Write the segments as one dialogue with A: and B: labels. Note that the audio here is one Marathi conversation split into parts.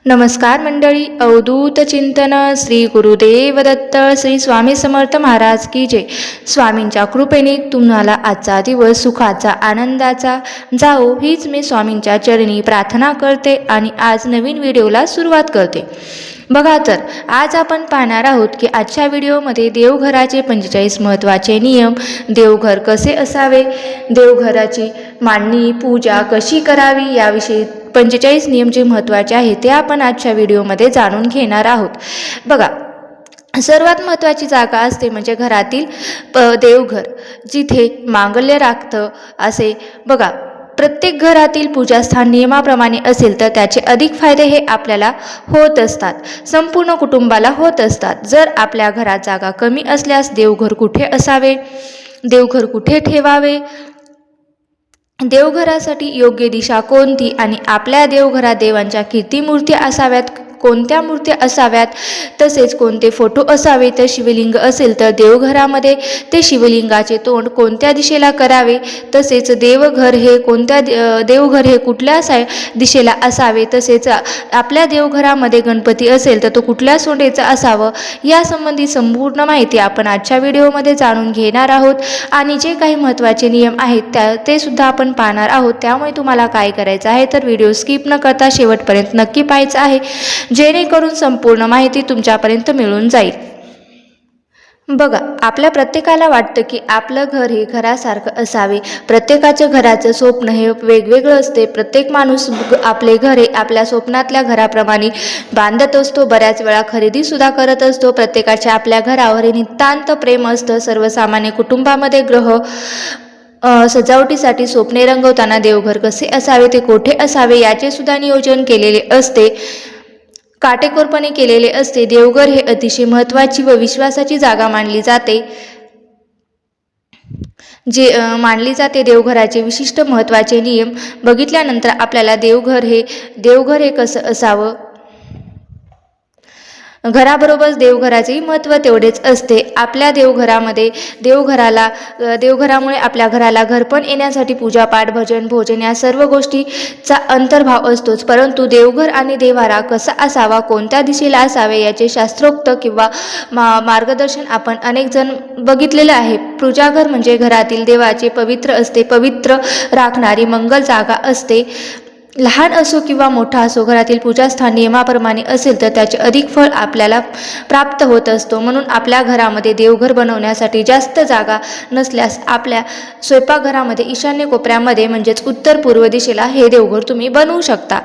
A: नमस्कार मंडळी, अवधूत चिंतन श्री गुरुदेव दत्त श्री स्वामी समर्थ महाराज की जय। स्वामींच्या कृपेने तुम्हाला आजचा दिवस सुखाचा आनंदाचा जाओ हीच मी स्वामींच्या चरणी प्रार्थना करते आणि आज नवीन व्हिडिओला सुरुवात करते। बघा तर आज आपण पाहणार आहोत की आजच्या व्हिडिओमध्ये देवघराचे 45 महत्त्वाचे नियम, देवघर कसे असावे, देवघराची मांडणी पूजा कशी करावी याविषयी 45 नियम जे महत्त्वाचे आहेत ते आपण आजच्या व्हिडिओमध्ये जाणून घेणार आहोत। बघा, सर्वात महत्त्वाची जागा असते म्हणजे घरातील देवघर, जिथे मांगल्य राखतं असे। बघा, प्रत्येक घरातील पूजास्थान नियमाप्रमाणे असेल तर त्याचे अधिक फायदे हे आपल्याला होत असतात, संपूर्ण कुटुंबाला होत असतात। जर आपल्या घरात जागा कमी असल्यास देवघर कुठे असावे, देवघर कुठे ठेवावे, देवघरासाठी योग्य दिशा कोणती आणि आपल्या देवघरात देवांच्या किती मूर्ती असाव्यात, कोणत्या मूर्ती असाव्यात, तसेच कोणते फोटो असावे। तर शिवलिंग असेल तर देवघरामध्ये ते शिवलिंगाचे तोंड कोणत्या दिशेला करावे, तसेच देवघर हे कुठल्या दिशेला असावे, तसेच आपल्या देवघरामध्ये गणपती असेल तर तो कुठल्या सोंडेचा असावं, यासंबंधी संपूर्ण माहिती आपण आजच्या व्हिडिओमध्ये जाणून घेणार आहोत। आणि जे काही महत्त्वाचे नियम आहेत ते सुद्धा आपण पाहणार आहोत। त्यामुळे तुम्हाला काय करायचं आहे तर व्हिडिओ स्किप न करता शेवटपर्यंत नक्की पाहायचं आहे, जेणेकरून संपूर्ण माहिती तुमच्यापर्यंत मिळून जाईल। बघा, आपल्या प्रत्येकाला वाटतं की आपलं घर हे घरासारखं असावे। प्रत्येकाच्या घराचं स्वप्न हे वेगवेगळं असते। प्रत्येक माणूस आपले घर हे आपल्या स्वप्नातल्या घराप्रमाणे बांधत असतो, बऱ्याच वेळा खरेदीसुद्धा करत असतो। प्रत्येकाच्या आपल्या घरावर हे नितांत प्रेम असतं। सर्वसामान्य कुटुंबामध्ये सजावटीसाठी स्वप्ने रंगवताना देवघर कसे असावे, ते कोठे असावे याचे सुद्धा नियोजन केलेले असते, काटेकोरपणे केलेले असते। देवघर हे अतिशय महत्त्वाची व विश्वासाची जागा मानली जाते। देवघराचे विशिष्ट महत्त्वाचे नियम बघितल्यानंतर आपल्याला देवघर हे कसं असावं, घराबरोबर देवघराचेही महत्त्व तेवढेच असते। आपल्या देवघरामुळे आपल्या घराला घरपण येण्यासाठी पूजापाठ, भजन, भोजन या सर्व गोष्टीचा अंतर्भाव असतोच। परंतु देवघर आणि देव्हारा कसा असावा, कोणत्या दिशेला असावे याचे शास्त्रोक्त किंवा मार्गदर्शन आपण अनेक जण बघितलेलं आहे। पूजाघर म्हणजे घरातील देवाचे पवित्र राखणारी मंगल जागा असते। लहान असो किंवा मोठा असो, घरातील पूजास्थान नियमाप्रमाणे असेल तर त्याचे अधिक फळ आपल्याला प्राप्त होत असतो। म्हणून आपल्या घरामध्ये देवघर बनवण्यासाठी जास्त जागा नसल्यास आपल्या स्वयंपाकघरामध्ये ईशान्य कोपऱ्यामध्ये म्हणजेच उत्तर पूर्व दिशेला हे देवघर तुम्ही बनवू शकता।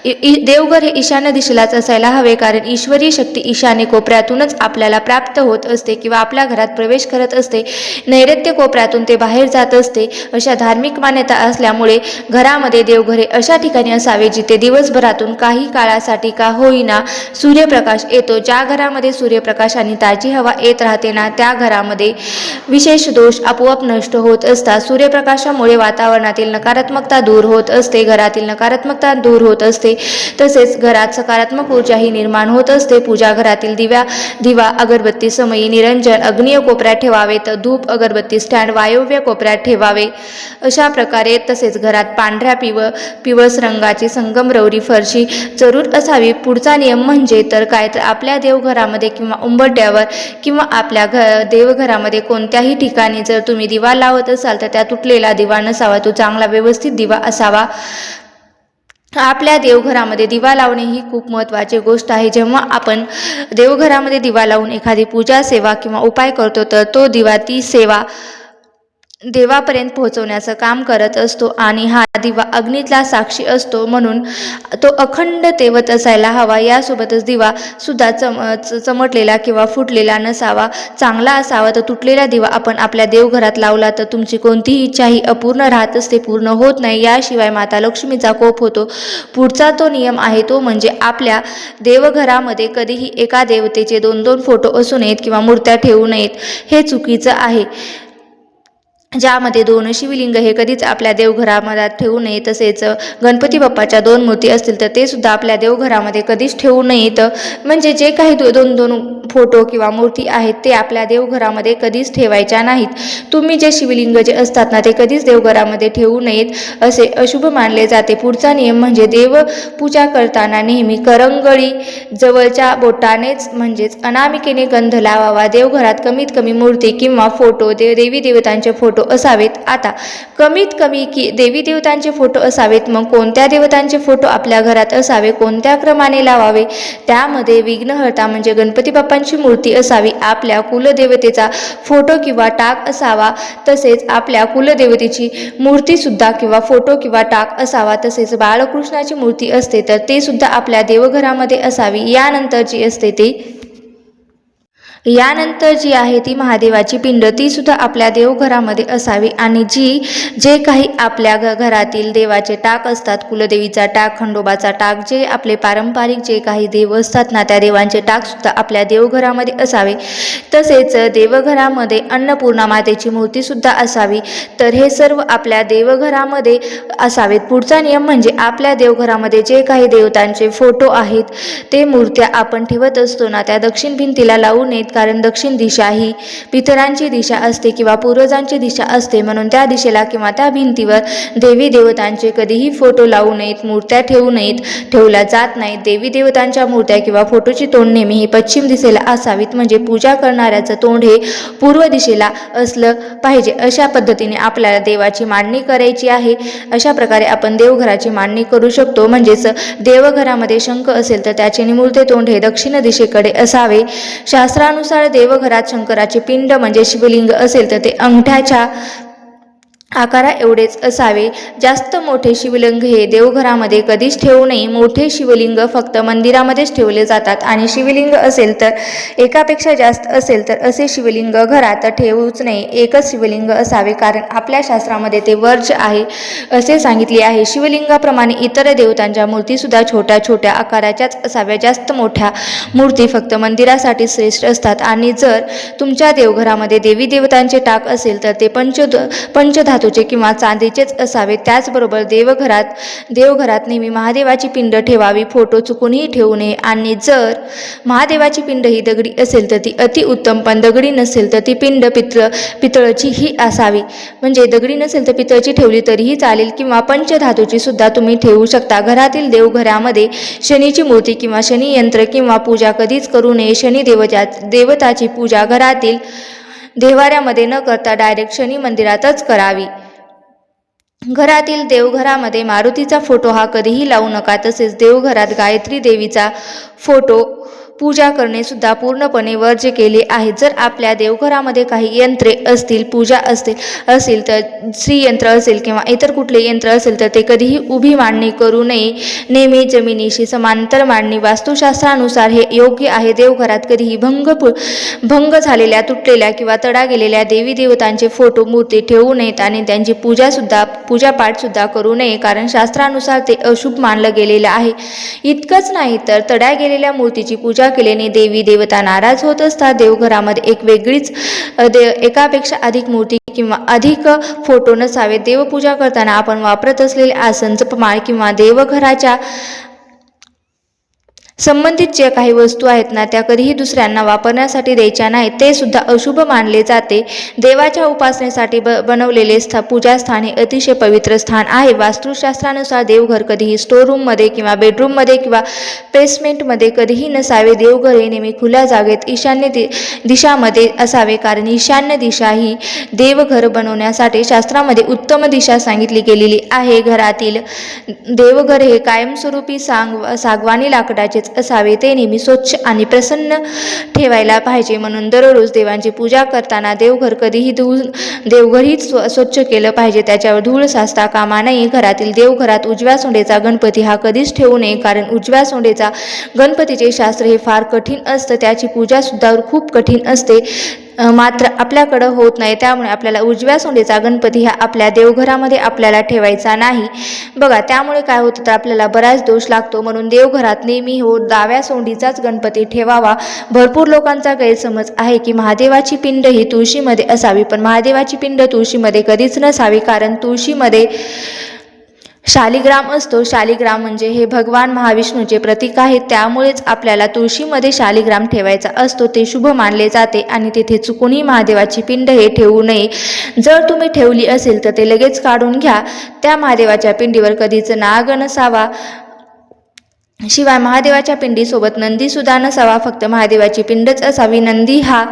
A: देवघर हे ईशान्य दिशेलाच असायला हवे, कारण ईश्वरीय शक्ती ईशान्य कोपऱ्यातूनच आपल्याला प्राप्त होत असते किंवा आपल्या घरात प्रवेश करत असते। नैऋत्य कोपऱ्यातून ते बाहेर जात असते। अशा धार्मिक मान्यता असल्यामुळे घरामध्ये देवघर हे अशा ठिकाणी असावे जिथे दिवसभरातून काही काळासाठी का होईना सूर्यप्रकाश येतो। ज्या घरामध्ये सूर्यप्रकाश आणि ताजी हवा येत राहते ना, त्या घरामध्ये विशेष दोष आपोआप नष्ट होत असतात। सूर्यप्रकाशामुळे वातावरणातील नकारात्मकता दूर होत असते, घरातील नकारात्मकता दूर होत असते, तसेच घरात सकारात्मक ऊर्जाही निर्माण होत असते। पूजा घरातील दिवा अगरबत्ती समयी निरंजन अग्नीय कोपऱ्यात ठेवावे, तर धूप अगरबत्ती स्टँड वायव्य कोपऱ्यात ठेवावे। अशा प्रकारे तसेच घरात पांढऱ्या पिवळस रंगाची संगमरवरी फरशी जरूर असावी। पुढचा नियम म्हणजे तर काय तर आपल्या देवघरामध्ये किंवा उंबरठ्यावर किंवा आपल्या देवघरामध्ये कोणत्याही ठिकाणी जर तुम्ही दिवा लावत असाल तर त्या तुटलेला दिवा नसावा, तो चांगला व्यवस्थित दिवा असावा। आपल्या देवघरामध्ये दिवा लावणे ही खूप महत्त्वाची गोष्ट आहे। जेव्हा आपण देवघरामध्ये दिवा लावून एखादी पूजा सेवा किंवा उपाय करतो तर तो दिवा ती सेवा देवापर्यंत पोहोचवण्याचं काम करत असतो आणि हा दिवा अग्नीतला साक्षी असतो, म्हणून तो अखंड तेवत असायला हवा। यासोबतच दिवा सुद्धा चमटलेला किंवा फुटलेला नसावा, चांगला असावा। तर तुटलेला दिवा आपण आपल्या देवघरात लावला तर तुमची कोणतीही इच्छाही अपूर्ण राहत असते, पूर्ण होत नाही। याशिवाय माता लक्ष्मीचा कोप होतो। पुढचा तो नियम आहे तो म्हणजे आपल्या देवघरामध्ये कधीही एका देवतेचे 2-2 फोटो असू नयेत किंवा मूर्त्या ठेवू नयेत, हे चुकीचं आहे। ज्यामध्ये 2 शिवलिंग हे कधीच आपल्या देवघरामध्ये ठेवू नये. तसेच गणपती बाप्पाच्या 2 मूर्ती असतील तर ते सुद्धा आपल्या देवघरामध्ये कधीच ठेवू नयेत. म्हणजे जे काही 2 फोटो किंवा मूर्ती आहेत ते आपल्या देवघरामध्ये कधीच ठेवायच्या नाहीत. तुम्ही जे शिवलिंग जे असतात ना ते कधीच देवघरामध्ये ठेवू नयेत असे अशुभ मानले जाते. पुढचा नियम म्हणजे देवपूजा करताना नेहमी करंगळी जवळच्या बोटानेच म्हणजेच अनामिकेने गंध लावावा. देवघरात कमीत कमी मूर्ती किंवा फोटो देवी देवतांचे फोटो असावेत. आता कमीत कमी की देवी देवतांचे फोटो असावेत. मग कोणत्या देवतांचे फोटो आपल्या घरात असावे, कोणत्या क्रमाने लावावे? त्यामध्ये विघ्नहर्ता म्हणजे गणपती बाप्पांची मूर्ती असावी, आपल्या कुलदेवतेचा फोटो किंवा टाक असावा, तसेच आपल्या कुलदेवतेची मूर्ती सुद्धा किंवा फोटो किंवा टाक असावा. तसेच बाळकृष्णाची मूर्ती असते तर ते सुद्धा आपल्या देवघरामध्ये असावी. यानंतर जी आहे ती महादेवाची पिंड ती सुद्धा आपल्या देवघरामध्ये असावी. आणि जे काही आपल्या घरातील देवाचे टाक असतात, कुलदेवीचा टाक, खंडोबाचा टाक, जे आपले पारंपरिक जे काही देव असतात ना त्या देवांचे टाक सुद्धा आपल्या देवघरामध्ये असावे. तसेच देवघरामध्ये अन्नपूर्णा मातेची मूर्ती सुद्धा असावी. तर हे सर्व आपल्या देवघरामध्ये असावेत. पुढचा नियम म्हणजे आपल्या देवघरामध्ये जे काही देवतांचे फोटो आहेत ते मूर्त्या आपण ठेवत असतो ना त्या दक्षिण भिंतीला लावू नयेत. कारण दक्षिण दिशा ही पितरांची दिशा असते किंवा पूर्वजांची दिशा असते. म्हणून त्या दिशेला किंवा त्या भिंतीवर देवी देवतांचे कधीही फोटो लावू नयेत, मूर्त्या ठेवू नयेत, ठेवल्या जात नाहीत. देवी देवतांच्या मूर्त्या किंवा फोटोची तोंड नेहमी ही पश्चिम दिशेला असावीत. म्हणजे पूजा करणाऱ्याचं तोंड हे पूर्व दिशेला असलं पाहिजे. अशा पद्धतीने आपल्याला देवाची मांडणी करायची आहे. अशा प्रकारे आपण देवघराची मांडणी करू शकतो. म्हणजेच देवघरामध्ये शंख असेल तर त्याचे निमुळते तोंड हे दक्षिण दिशेकडे असावे. शास्त्रानुसार देवघरात शंकराचे पिंड म्हणजे शिवलिंग असेल तर ते अंगठ्याच्या आकारा एवढेच असावे. जास्त मोठे शिवलिंग हे देवघरामध्ये कधीच ठेवू नये. मोठे शिवलिंग फक्त मंदिरामध्येच ठेवले जातात. आणि शिवलिंग असेल तर एकापेक्षा जास्त असेल तर असे शिवलिंग घरात ठेवूच नये. एकच शिवलिंग असावे, कारण आपल्या शास्त्रामध्ये ते वर्ज्य आहे असे सांगितले आहे. शिवलिंगाप्रमाणे इतर देवतांच्या मूर्तीसुद्धा छोट्या छोट्या आकाराच्याच असाव्या. जास्त मोठ्या मूर्ती फक्त मंदिरासाठी श्रेष्ठ असतात. आणि जर तुमच्या देवघरामध्ये देवी देवतांचे टाक असेल तर ते पंचधातूचे किंवा चांदीचेच असावे. त्याचबरोबर देवघरात नेहमी महादेवाची पिंड ठेवावी, फोटो चुकूनही ठेवू नये. आणि जर महादेवाची पिंड ही दगडी असेल तर ती अतिउत्तम, पण दगडी नसेल तर ती पिंड पितळची ही असावी. म्हणजे दगडी नसेल तर पितळची ठेवली तरीही चालेल किंवा पंचधातूची सुद्धा तुम्ही ठेवू शकता. घरातील देवघरामध्ये शनीची मूर्ती किंवा शनी यंत्र किंवा पूजा कधीच करू नये. शनी देवताची पूजा घरातील देवाऱ्यामध्ये न करता डायरेक्ट शनी मंदिरातच करावी. घरातील देवघरामध्ये मारुतीचा फोटो हा कधीही लावू नका. तसेच देवघरात गायत्री देवीचा फोटो पूजा करणे सुद्धा पूर्णपणे वर्ज्य केले आहे. जर आपल्या देवघरामध्ये काही यंत्रे असतील, पूजा असेल तर श्रीयंत्र असेल किंवा इतर कुठले यंत्र असेल तर ते कधीही उभी मांडणी करू नये. नेहमी जमिनीशी समांतर मांडणी वास्तुशास्त्रानुसार हे योग्य आहे. देवघरात कधीही भंग झालेल्या, तुटलेल्या किंवा तडा गेलेल्या देवी देवतांचे फोटो, मूर्ती ठेवू नयेत आणि त्यांची पूजापाठ सुद्धा करू नये, कारण शास्त्रानुसार ते अशुभ मानलं गेलेलं आहे. इतकंच नाही तर तडा गेलेल्या मूर्तीची पूजा केल्याने देवी देवता नाराज होत असतात. देवघरामध्ये एकापेक्षा अधिक मूर्ती किंवा अधिक फोटो नसावे. देवपूजा करताना आपण वापरत असलेले आसन, जपमाळ किंवा देवघराच्या संबंधित ज्या काही वस्तू आहेत ना त्या कधीही दुसऱ्यांना वापरण्यासाठी द्यायच्या नाहीत. ते सुद्धा अशुभ मानले जाते. देवाच्या उपासनेसाठी बनवलेले पूजास्थान हे अतिशय पवित्र स्थान आहे. वास्तुशास्त्रानुसार देवघर कधीही स्टोर रूममध्ये किंवा बेडरूममध्ये किंवा बेसमेंटमध्ये कधीही नसावे. देवघर हे नेहमी खुल्या जागेत ईशान्य दिशामध्ये असावे, कारण ईशान्य दिशा ही देवघर बनवण्यासाठी शास्त्रामध्ये उत्तम दिशा सांगितली गेलेली आहे. घरातील देवघर हे कायमस्वरूपी सागवानी लाकडाचेच असावे. ते नेहमी स्वच्छ आणि प्रसन्न ठेवायला पाहिजे. म्हणून दररोज देवांची पूजा करताना देवघरही स्वच्छ केलं पाहिजे. त्याच्यावर धूळ साचता कामा नये. देवघरात उजव्या सोंडेचा गणपती हा कधीच ठेवू नये, कारण उजव्या सोंडेचा गणपतीचे शास्त्र हे फार कठीण असतं. त्याची पूजा सुद्धा खूप कठीण असते. मात्र आपल्याकडं होत नाही. त्यामुळे आपल्याला उजव्या सोंडीचा गणपती हा आपल्या देवघरामध्ये आपल्याला ठेवायचा नाही. बघा, त्यामुळे काय होतं तर आपल्याला बराच दोष लागतो. म्हणून देवघरात नेहमी डाव्या सोंडीचाच गणपती ठेवावा. भरपूर लोकांचा गैरसमज आहे की महादेवाची पिंड ही तुळशीमध्ये असावी, पण महादेवाची पिंड तुळशीमध्ये कधीच नसावी. कारण तुळशीमध्ये शालिग्राम असतो. शालिग्राम म्हणजे हे भगवान महाविष्णूचे प्रतीक आहे. त्यामुळेच आपल्याला तुळशीमध्ये शालिग्राम ठेवायचा असतो. ते शुभ मानले जाते आणि तिथे चुकूनही महादेवाची पिंड हे ठेवू नये. जर तुम्ही ठेवली असेल तर ते लगेच काढून घ्या. त्या महादेवाच्या पिंडीवर कधीच नाग नसावा. शिवाय महादेवाच्या पिंडीसोबत नंदी सुद्धा नसावा. फक्त महादेवाची पिंडच असावी. नंदी हा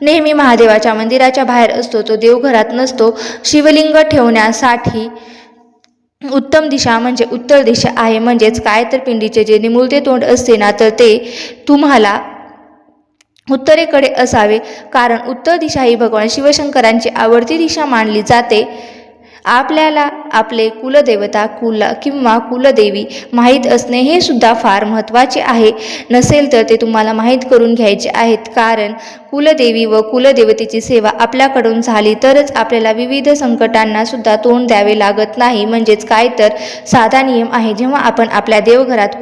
A: नेहमी महादेवाच्या मंदिराच्या बाहेर असतो, तो देवघरात नसतो. शिवलिंग ठेवण्यासाठी उत्तम दिशा म्हणजे उत्तर दिशा आहे. म्हणजेच काय तर पिंडीचे जे निमुळते तोंड असते ना, तर ते तुम्हाला उत्तरेकडे असावे. कारण उत्तर दिशा ही भगवान शिवशंकरांची आवडती दिशा मानली जाते. आपल्याला आपले कुलदेवता किंवा कुलदेवी माहीत असणे हे सुद्धा फार महत्त्वाचे आहे. नसेल तर ते तुम्हाला माहीत करून घ्यायचे आहेत. कारण कुलदेवी व कुलदेवतेची सेवा आपल्याकडून झाली तरच आपल्याला विविध संकटांना सुद्धा तोंड द्यावे लागत नाही. म्हणजेच काय तर साधा नियम आहे. जेव्हा आपण आपल्या देवघरात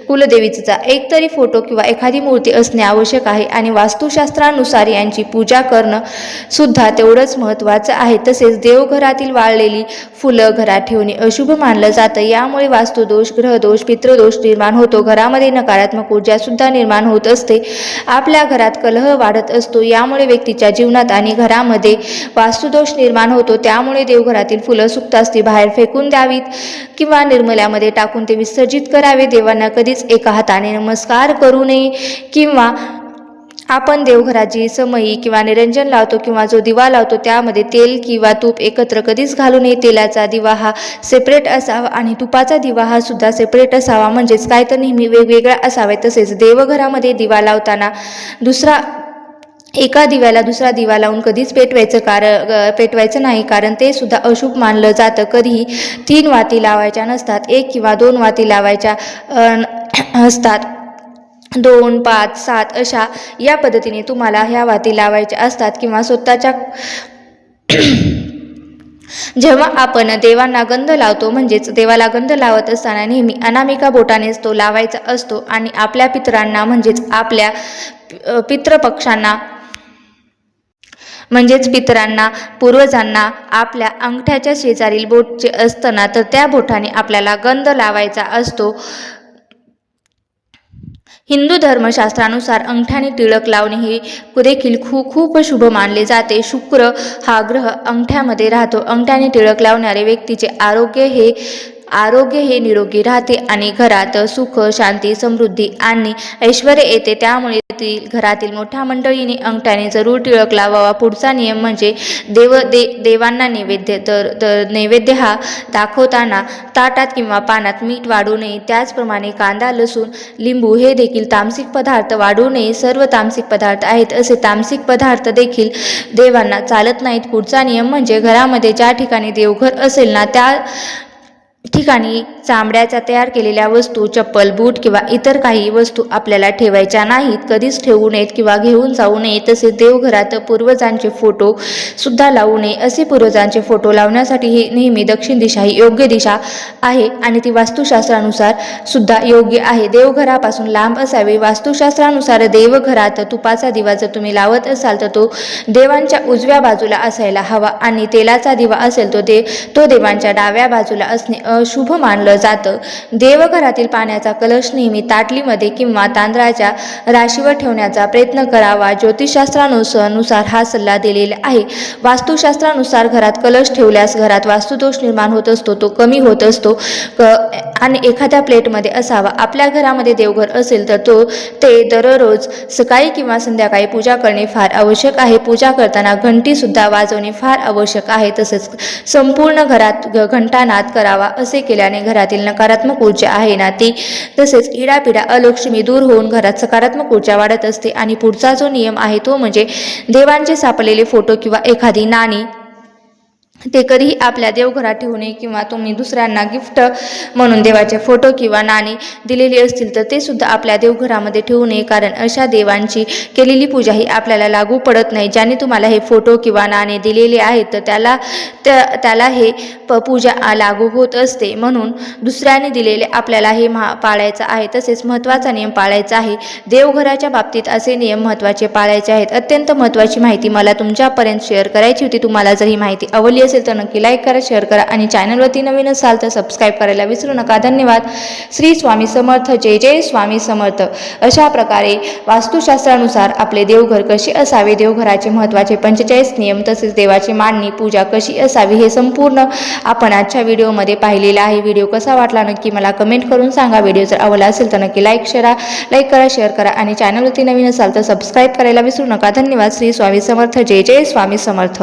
A: कुलदेवीचा एकतरी फोटो किंवा एखादी मूर्ती असणे आवश्यक आहे. आणि वास्तुशास्त्रानुसार यांची पूजा करणं सुद्धा तेवढंच महत्त्वाचं आहे. तसेच देवघरातील वाळलेली फुलं घरात ठेवणे अशुभ मानलं जातं. यामुळे वास्तुदोष, ग्रहदोष, पितृदोष निर्माण होतो. घरामध्ये नकारात्मक ऊर्जा सुद्धा निर्माण होत असते. आपल्या घरात कलह वाढत असतो. यामुळे व्यक्तीच्या जीवनात आणि घरामध्ये वास्तुदोष निर्माण होतो. त्यामुळे देवघरातील फुलं सुकताच ती बाहेर फेकून द्यावीत किंवा निर्मल्यामध्ये टाकून ते विसर्जित करावे. देवांना कधीच एका हाताने नमस्कार करू नये. किंवा आपण देवघरात जी समई किंवा निरंजन लावतो किंवा जो दिवा लावतो त्यामध्ये तेल किंवा तूप एकत्र कधीच घालू नये. तेलाचा दिवा हा सेपरेट असावा आणि तुपाचा दिवा हा सुद्धा सेपरेट असावा. म्हणजेच काय तर नेहमी वेगवेगळा असावे. तसेच देवघरामध्ये दिवा लावताना एका दिव्याला दुसरा दिवा लावून कधीच पेटवायचं नाही. कारण ते सुद्धा अशुभ मानलं जातं. कधीही 3 वाती लावायच्या नसतात. 1 किंवा 2 वाती लावायच्या असतात. 2, 5, 7 अशा या पद्धतीने तुम्हाला ह्या वाती लावायच्या असतात. किंवा स्वतःच्या जेव्हा आपण देवांना गंध लावतो, म्हणजेच देवाला गंध लावत असताना नेहमी अनामिका बोटानेच तो लावायचा असतो. आणि आपल्या पितरांना म्हणजेच आपल्या पितृपक्षांना पूर्वजांना आपल्या अंगठ्याच्या शेजारील बोट जे असतं ना, तर त्या बोटाने आपल्याला गंध लावायचा असतो. हिंदू धर्मशास्त्रानुसार अंगठ्याने टिळक लावणे हे देखील खूप शुभ मानले जाते. शुक्र हा ग्रह अंगठ्यामध्ये राहतो. अंगठ्याने टिळक लावणारे व्यक्तीचे आरोग्य हे निरोगी राहते आणि घरात सुख, शांती, समृद्धी आणि ऐश्वर्य येते. त्यामुळे घरातील मोठ्या मंडळीने अंगठ्याने जरूर टिळक लावावा. पुढचा नियम म्हणजे देवांना नैवेद्य. तर नैवेद्य हा दाखवताना ताटात किंवा पानात मीठ वाढू नये. त्याचप्रमाणे कांदा, लसूण, लिंबू हे देखील तामसिक पदार्थ वाढू नये. सर्व तामसिक पदार्थ आहेत असे तामसिक पदार्थ देखील देवांना चालत नाहीत. पुढचा नियम म्हणजे घरामध्ये ज्या ठिकाणी देवघर असेल ना, त्या ठिकाणी चामड्याच्या तयार केलेल्या वस्तू, चप्पल, बूट किंवा इतर काही वस्तू आपल्याला ठेवायच्या नाहीत. कधीच ठेवू नयेत किंवा घेऊन जाऊ नये. तसेच देवघरात पूर्वजांचे फोटो सुद्धा लावू नये. असे पूर्वजांचे फोटो लावण्यासाठी ही नेहमी दक्षिण दिशा ही योग्य दिशा आहे आणि ती वास्तुशास्त्रानुसार सुद्धा योग्य आहे. देवघरापासून लांब असावे. वास्तुशास्त्रानुसार देवघरात तुपाचा दिवा जर तुम्ही लावत असाल तर तो देवांच्या उजव्या बाजूला असायला हवा आणि तेलाचा दिवा असेल तो देवांच्या डाव्या बाजूला असणे अशुभ मानलं जातं. देवघरातील पाण्याचा कलश नेहमी ताटलीमध्ये किंवा तांदळाच्या राशीवर ठेवण्याचा प्रयत्न करावा. ज्योतिषशास्त्रानुसार हा सल्ला दिलेला आहे. वास्तुशास्त्रानुसार घरात कलश ठेवल्यास घरात वास्तुदोष निर्माण होत असतो, तो कमी होत असतो आणि एखाद्या प्लेटमध्ये असावा. आपल्या घरामध्ये देवघर असेल तर ते दररोज सकाळी किंवा संध्याकाळी पूजा करणे फार आवश्यक आहे. पूजा करताना घंटी सुद्धा वाजवणे फार आवश्यक आहे. तसेच संपूर्ण घरात घंटानाद करावा. असे केल्याने घरातील नकारात्मक ऊर्जा आहे ना ती, तसेच इडापिडा, अलक्ष्मी दूर होऊन घरात सकारात्मक ऊर्जा वाढत असते. आणि पुढचा जो नियम आहे तो म्हणजे देवांचे सापडलेले फोटो किंवा एखादी नाणी ते कधीही आपल्या देवघरात ठेवू नये किंवा तुम्ही दुसऱ्यांना गिफ्ट म्हणून देवाचे फोटो किंवा नाणी दिलेली असतील तर ते सुद्धा आपल्या देवघरामध्ये ठेवू नये, कारण अशा देवांची केलेली पूजा ही आपल्याला लागू पडत नाही. ज्याने तुम्हाला हे फोटो किंवा नाणे दिलेले आहेत तर त्याला हे पूजा लागू होत असते. म्हणून दुसऱ्याने दिलेले आपल्याला हे पाळायचं आहे. तसेच महत्त्वाचा नियम पाळायचा आहे. देवघराच्या बाबतीत असे नियम महत्त्वाचे पाळायचे आहेत. अत्यंत महत्त्वाची माहिती मला तुमच्यापर्यंत शेअर करायची होती. तुम्हाला जर ही माहिती आवडली असेल तर नक्की लाईक करा, शेअर करा आणि चॅनलवरती नवीन असाल तर सबस्क्राईब करायला विसरू नका. धन्यवाद. श्री स्वामी समर्थ. जय जय स्वामी समर्थ. अशा प्रकारे वास्तुशास्त्रानुसार आपले देवघर कसे असावे, देवघराचे महत्त्वाचे 45 नियम, तसेच देवाची मांडणी पूजा कशी असावी हे संपूर्ण आपण आजच्या व्हिडिओमध्ये पाहिलेला आहे. व्हिडिओ कसा वाटला नक्की मला कमेंट करून सांगा. व्हिडिओ जर आवडला असेल तर नक्की लाईक करा, शेअर करा आणि चॅनलवरती नवीन असाल तर सबस्क्राईब करायला विसरू नका. धन्यवाद. श्री स्वामी समर्थ. जय जय स्वामी समर्थ.